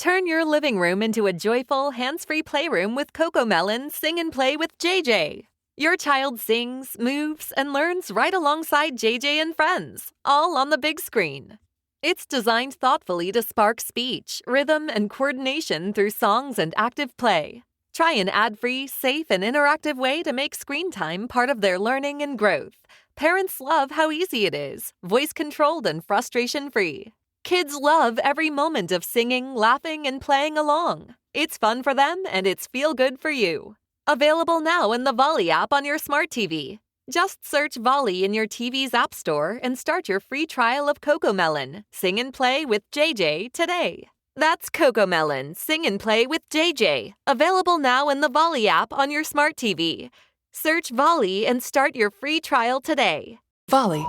Turn your living room into a joyful, hands-free playroom with CoComelon Sing and Play with JJ. Your child sings, moves, and learns right alongside JJ and friends, all on the big screen. It's designed thoughtfully to spark speech, rhythm, and coordination through songs and active play. Try an ad-free, safe, and interactive way to make screen time part of their learning and growth. Parents love how easy it is, voice-controlled and frustration-free. Kids love every moment of singing, laughing, and playing along. It's fun for them, and it's feel-good for you. Available now in the Volley app on your smart TV. Just search Volley in your TV's app store and start your free trial of CoComelon Sing and Play with JJ today. That's CoComelon Sing and Play with JJ. Available now in the Volley app on your smart TV. Search Volley and start your free trial today. Volley.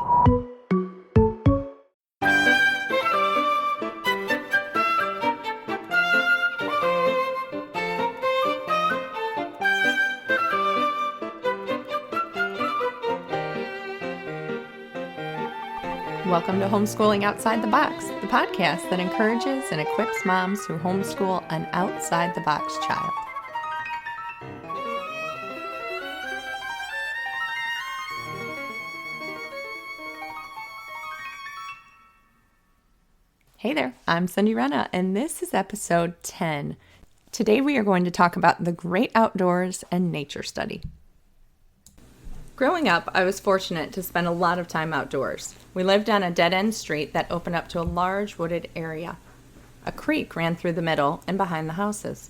Welcome to Homeschooling Outside the Box, the podcast that encourages and equips moms who homeschool an outside-the-box child. Hey there, I'm Cindy Renna, and this is episode 10. Today we are going to talk about the great outdoors and nature study. Growing up, I was fortunate to spend a lot of time outdoors. We lived on a dead-end street that opened up to a large wooded area. A creek ran through the middle and behind the houses.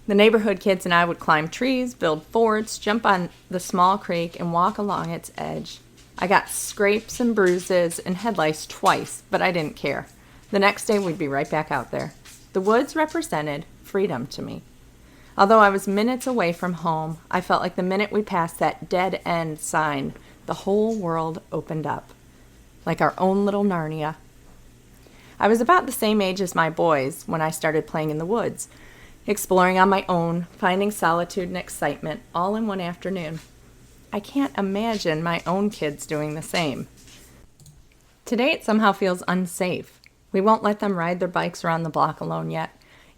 The neighborhood kids and I would climb trees, build forts, jump on the small creek, and walk along its edge. I got scrapes and bruises and head lice twice, but I didn't care. The next day, we'd be right back out there. The woods represented freedom to me. Although I was minutes away from home, I felt like the minute we passed that dead end sign, the whole world opened up, like our own little Narnia. I was about the same age as my boys when I started playing in the woods, exploring on my own, finding solitude and excitement all in one afternoon. I can't imagine my own kids doing the same. Today it somehow feels unsafe. We won't let them ride their bikes around the block alone yet.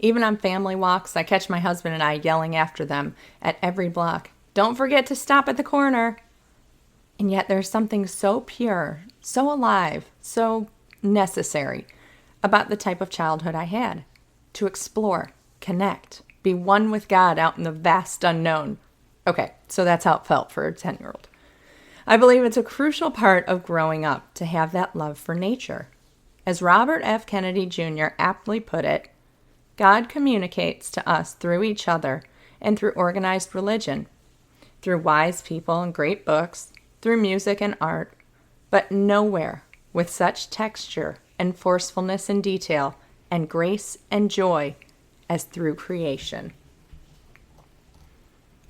Even on family walks, I catch my husband and I yelling after them at every block, "Don't forget to stop at the corner." And yet there's something so pure, so alive, so necessary about the type of childhood I had. To explore, connect, be one with God out in the vast unknown. Okay, so that's how it felt for a 10-year-old. I believe it's a crucial part of growing up to have that love for nature. As Robert F. Kennedy Jr. aptly put it, God communicates to us through each other and through organized religion, through wise people and great books, through music and art, but nowhere with such texture and forcefulness and detail and grace and joy as through creation.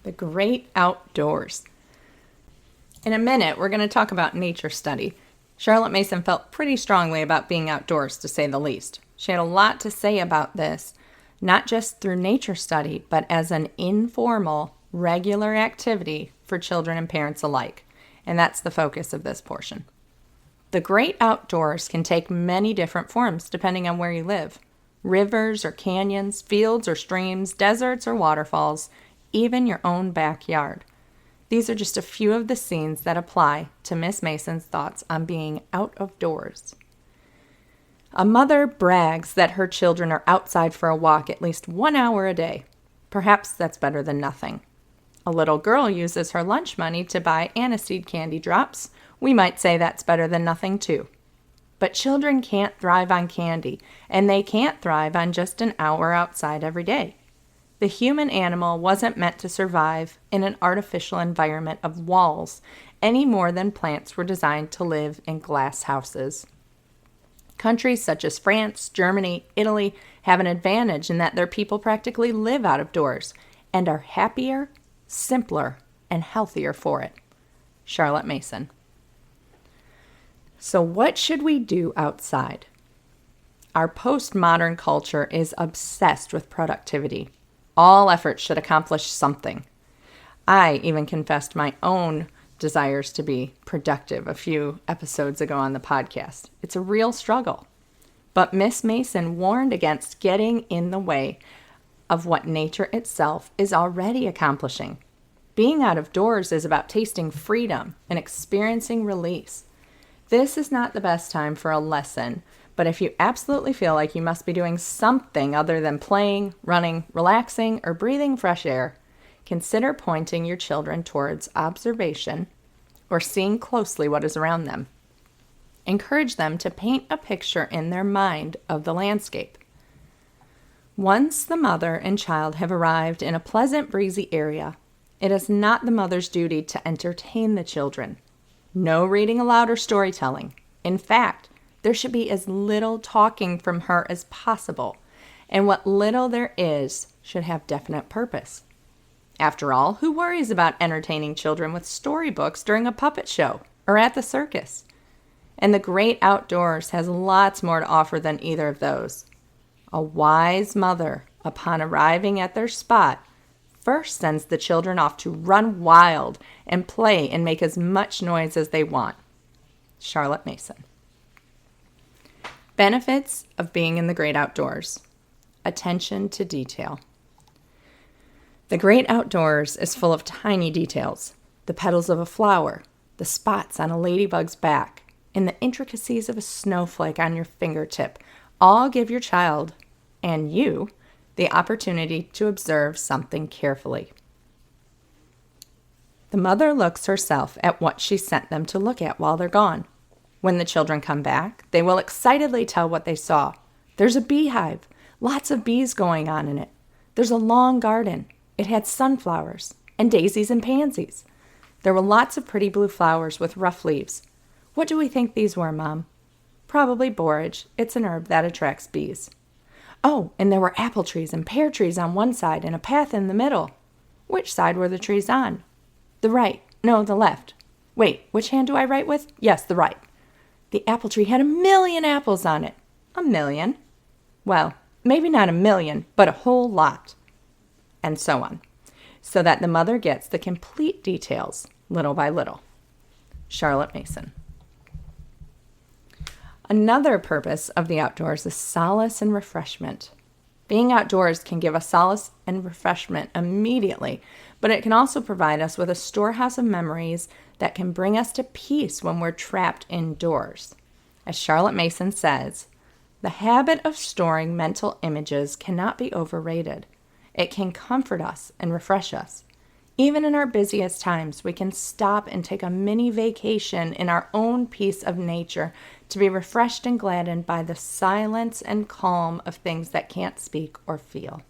The great outdoors. In a minute, we're going to talk about nature study. Charlotte Mason felt pretty strongly about being outdoors, to say the least. She had a lot to say about this, not just through nature study, but as an informal, regular activity for children and parents alike. And that's the focus of this portion. The great outdoors can take many different forms depending on where you live. Rivers or canyons, fields or streams, deserts or waterfalls, even your own backyard. These are just a few of the scenes that apply to Miss Mason's thoughts on being out of doors. A mother brags that her children are outside for a walk at least 1 hour a day. Perhaps that's better than nothing. A little girl uses her lunch money to buy aniseed candy drops. We might say that's better than nothing too. But children can't thrive on candy, and they can't thrive on just an hour outside every day. The human animal wasn't meant to survive in an artificial environment of walls any more than plants were designed to live in glass houses. Countries such as France, Germany, Italy have an advantage in that their people practically live out of doors and are happier, simpler, and healthier for it. Charlotte Mason. So what should we do outside? Our postmodern culture is obsessed with productivity. All efforts should accomplish something. I even confessed my own desires to be productive a few episodes ago on the podcast. It's a real struggle. But Miss Mason warned against getting in the way of what nature itself is already accomplishing. Being out of doors is about tasting freedom and experiencing release. This is not the best time for a lesson, but if you absolutely feel like you must be doing something other than playing, running, relaxing, or breathing fresh air, consider pointing your children towards observation or seeing closely what is around them. Encourage them to paint a picture in their mind of the landscape. Once the mother and child have arrived in a pleasant, breezy area, it is not the mother's duty to entertain the children. No reading aloud or storytelling. In fact, there should be as little talking from her as possible, and what little there is should have definite purpose. After all, who worries about entertaining children with storybooks during a puppet show or at the circus? And the great outdoors has lots more to offer than either of those. A wise mother, upon arriving at their spot, first sends the children off to run wild and play and make as much noise as they want. Charlotte Mason. Benefits of being in the great outdoors. Attention to detail. The great outdoors is full of tiny details. The petals of a flower, the spots on a ladybug's back, and the intricacies of a snowflake on your fingertip all give your child and you the opportunity to observe something carefully. The mother looks herself at what she sent them to look at while they're gone. When the children come back, they will excitedly tell what they saw. There's a beehive, lots of bees going on in it. There's a long garden. It had sunflowers and daisies and pansies. There were lots of pretty blue flowers with rough leaves. What do we think these were, Mom? Probably borage. It's an herb that attracts bees. Oh, and there were apple trees and pear trees on one side and a path in the middle. Which side were the trees on? The right. No, the left. Wait, which hand do I write with? Yes, the right. The apple tree had 1,000,000 apples on it. 1,000,000? Well, maybe not 1,000,000, but a whole lot. And so on, so that the mother gets the complete details little by little. Charlotte Mason. Another purpose of the outdoors is solace and refreshment. Being outdoors can give us solace and refreshment immediately, but it can also provide us with a storehouse of memories that can bring us to peace when we're trapped indoors. As Charlotte Mason says, the habit of storing mental images cannot be overrated. It can comfort us and refresh us. Even in our busiest times, we can stop and take a mini vacation in our own piece of nature to be refreshed and gladdened by the silence and calm of things that can't speak or feel.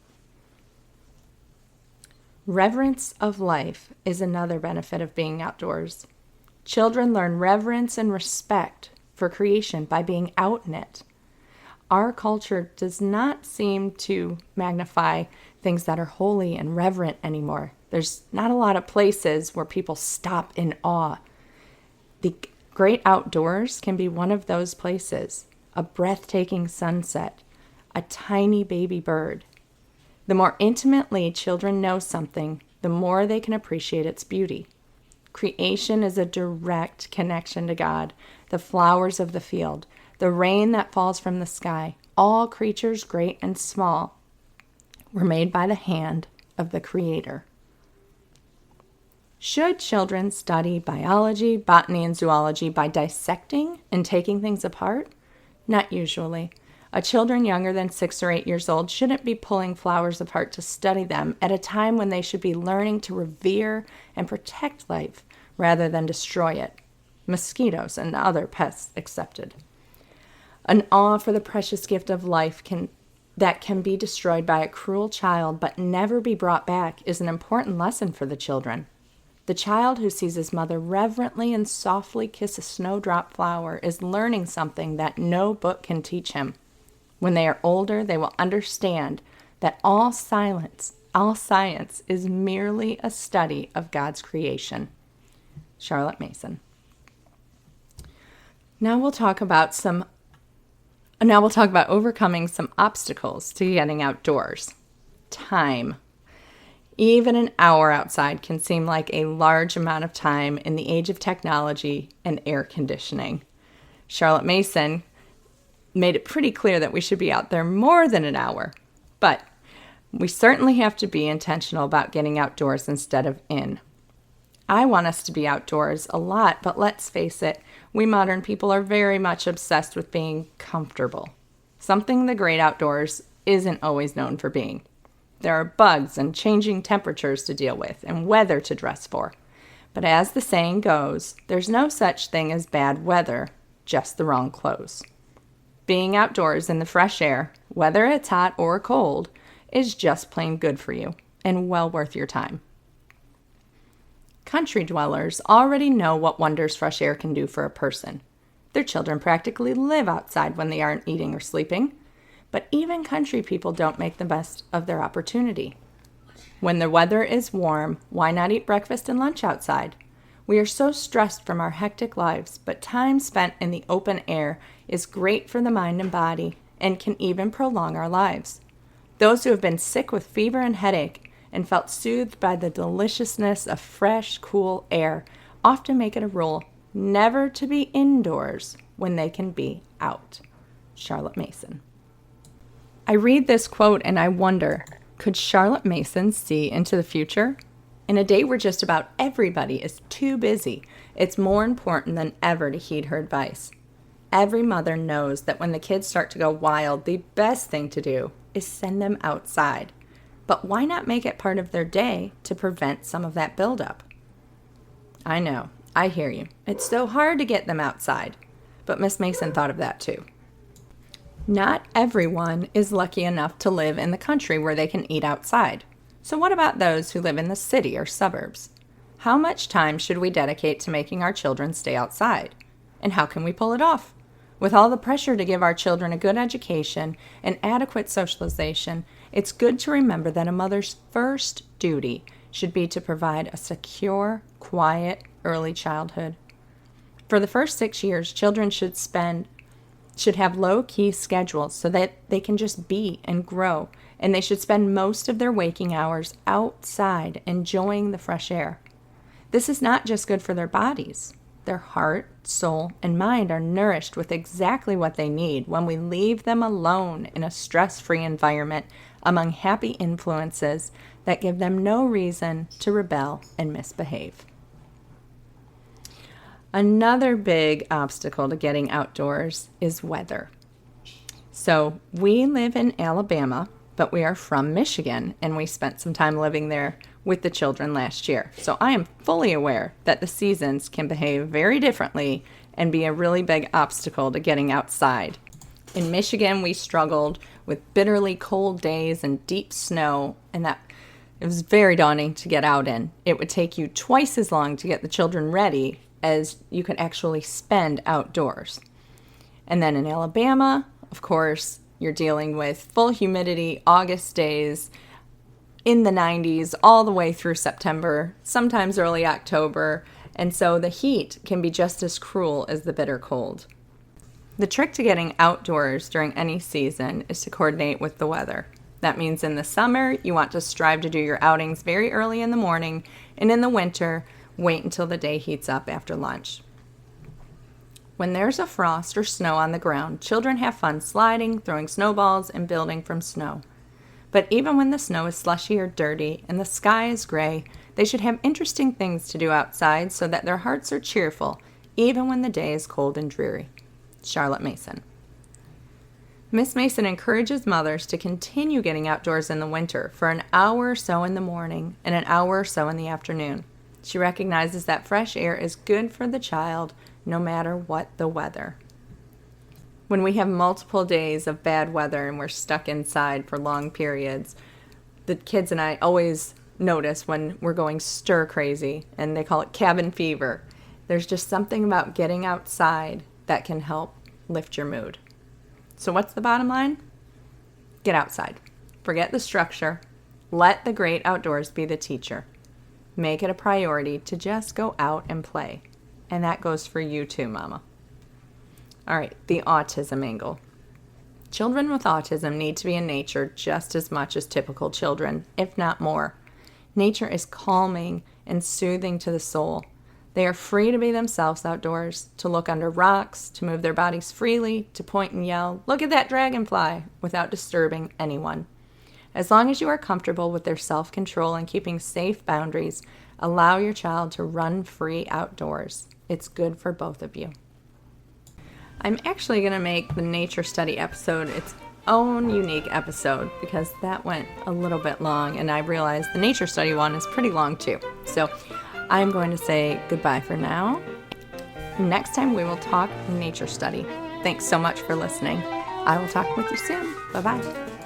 Reverence of life is another benefit of being outdoors. Children learn reverence and respect for creation by being out in it. Our culture does not seem to magnify things that are holy and reverent anymore. There's not a lot of places where people stop in awe. The great outdoors can be one of those places. A breathtaking sunset, a tiny baby bird. The more intimately children know something, the more they can appreciate its beauty. Creation is a direct connection to God. The flowers of the field, the rain that falls from the sky, all creatures great and small, were made by the hand of the Creator. Should children study biology, botany, and zoology by dissecting and taking things apart? Not usually. Children younger than 6 or 8 years old shouldn't be pulling flowers apart to study them at a time when they should be learning to revere and protect life rather than destroy it, mosquitoes and other pests excepted. An awe for the precious gift of life that can be destroyed by a cruel child but never be brought back is an important lesson for the children. The child who sees his mother reverently and softly kiss a snowdrop flower is learning something that no book can teach him. When they are older, they will understand that all science is merely a study of God's creation. Charlotte Mason. Now we'll talk about overcoming some obstacles to getting outdoors. Time. Even an hour outside can seem like a large amount of time in the age of technology and air conditioning. Charlotte Mason made it pretty clear that we should be out there more than an hour. But we certainly have to be intentional about getting outdoors instead of in. I want us to be outdoors a lot, but let's face it, we modern people are very much obsessed with being comfortable. Something the great outdoors isn't always known for being. There are bugs and changing temperatures to deal with and weather to dress for. But as the saying goes, there's no such thing as bad weather, just the wrong clothes. Being outdoors in the fresh air, whether it's hot or cold, is just plain good for you and well worth your time. Country dwellers already know what wonders fresh air can do for a person. Their children practically live outside when they aren't eating or sleeping. But even country people don't make the best of their opportunity. When the weather is warm, why not eat breakfast and lunch outside? We are so stressed from our hectic lives, but time spent in the open air is great for the mind and body and can even prolong our lives. Those who have been sick with fever and headache and felt soothed by the deliciousness of fresh, cool air often make it a rule never to be indoors when they can be out. Charlotte Mason. I read this quote and I wonder, could Charlotte Mason see into the future? In a day where just about everybody is too busy, it's more important than ever to heed her advice. Every mother knows that when the kids start to go wild, the best thing to do is send them outside. But why not make it part of their day to prevent some of that buildup? I know, I hear you. It's so hard to get them outside. But Miss Mason thought of that too. Not everyone is lucky enough to live in the country where they can eat outside. So what about those who live in the city or suburbs? How much time should we dedicate to making our children stay outside? And how can we pull it off? With all the pressure to give our children a good education and adequate socialization, it's good to remember that a mother's first duty should be to provide a secure, quiet, early childhood. For the first 6 years, children should have low-key schedules so that they can just be and grow, and they should spend most of their waking hours outside enjoying the fresh air. This is not just good for their bodies. Their heart, soul, and mind are nourished with exactly what they need when we leave them alone in a stress-free environment among happy influences that give them no reason to rebel and misbehave. Another big obstacle to getting outdoors is weather. So we live in Alabama, but we are from Michigan, and we spent some time living there with the children last year. So I am fully aware that the seasons can behave very differently and be a really big obstacle to getting outside. In Michigan, we struggled with bitterly cold days and deep snow, and that it was very daunting to get out in. It would take you twice as long to get the children ready as you could actually spend outdoors. And then in Alabama, of course, you're dealing with full humidity, August days, in the 90s all the way through September, sometimes early October, and so the heat can be just as cruel as the bitter cold. The trick to getting outdoors during any season is to coordinate with the weather. That means in the summer, you want to strive to do your outings very early in the morning, and in the winter, wait until the day heats up after lunch. When there's a frost or snow on the ground, children have fun sliding, throwing snowballs, and building from snow. But even when the snow is slushy or dirty and the sky is gray, they should have interesting things to do outside so that their hearts are cheerful, even when the day is cold and dreary. Charlotte Mason. Miss Mason encourages mothers to continue getting outdoors in the winter for an hour or so in the morning and an hour or so in the afternoon. She recognizes that fresh air is good for the child no matter what the weather. When we have multiple days of bad weather and we're stuck inside for long periods, the kids and I always notice when we're going stir crazy, and they call it cabin fever. There's just something about getting outside that can help lift your mood. So what's the bottom line? Get outside. Forget the structure. Let the great outdoors be the teacher. Make it a priority to just go out and play. And that goes for you too, Mama. All right, the autism angle. Children with autism need to be in nature just as much as typical children, if not more. Nature is calming and soothing to the soul. They are free to be themselves outdoors, to look under rocks, to move their bodies freely, to point and yell, "Look at that dragonfly," without disturbing anyone. As long as you are comfortable with their self-control and keeping safe boundaries, allow your child to run free outdoors. It's good for both of you. I'm actually going to make the nature study episode its own unique episode because that went a little bit long, and I realized the nature study one is pretty long too. So I'm going to say goodbye for now. Next time we will talk nature study. Thanks so much for listening. I will talk with you soon. Bye-bye.